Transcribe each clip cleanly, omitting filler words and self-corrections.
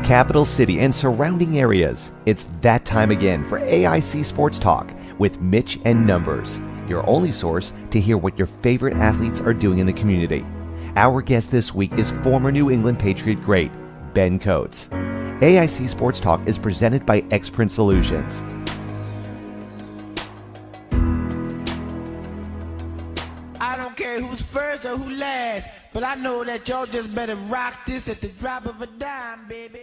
Capital City and surrounding areas. It's that time again for AIC Sports Talk with Mitch and Numbers, your only source to hear what your favorite athletes are doing in the community. Our guest this week is former New England Patriot great, Ben Coates. AIC Sports Talk is presented by Xprint Solutions. I don't care who's first or who last, but I know that y'all just better rock this at the drop of a dime, baby.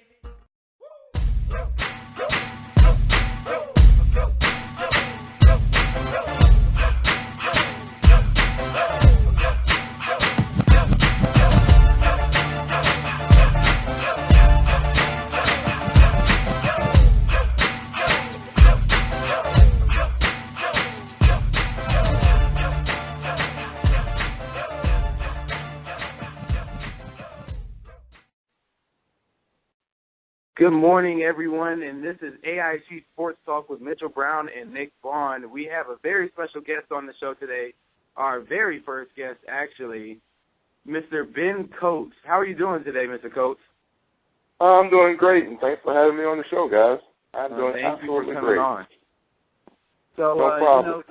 Good morning, everyone, and this is AIC Sports Talk with Mitchell Brown and Nick Vaughn. We have a very special guest on the show today, our very first guest, actually, Mr. Ben Coates. How are you doing today, Mr. Coates? I'm doing great, and thanks for having me on the show, guys. I'm doing absolutely great. On. So, no problem.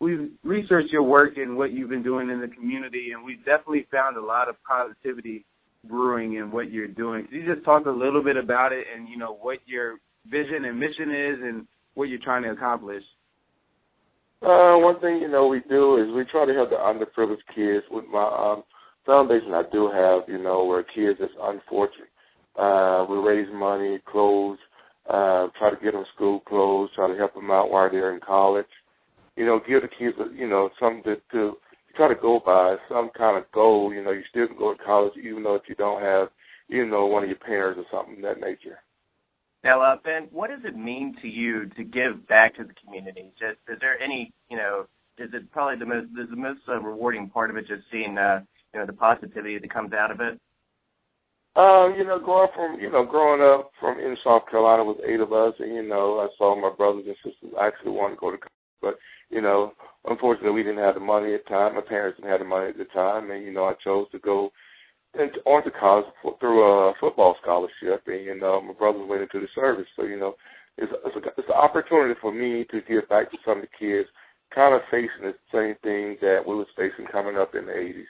We've researched your work and what you've been doing in the community, and we've definitely found a lot of positivity brewing and what you're doing. Could you just talk a little bit about it and, what your vision and mission is and what you're trying to accomplish? One thing, we do is we try to help the underprivileged kids with my foundation I do have, where kids that's unfortunate. We raise money, clothes, try to get them school clothes, try to help them out while they're in college. Give the kids, something to try to go by, some kind of goal. You still can go to college even though if you don't have, one of your parents or something of that nature. Now, Ben, what does it mean to you to give back to the community? Just is there any, is it probably the most rewarding part of it? Just seeing, the positivity that comes out of it. Growing up from in South Carolina with 8 of us, and I saw my brothers and sisters actually want to go to college, but unfortunately, we didn't have the money at the time. My parents didn't have the money at the time, and, I chose to go on to college through a football scholarship, and, my brothers went into the service. So, it's an opportunity for me to give back to some of the kids kind of facing the same thing that we was facing coming up in the 80s.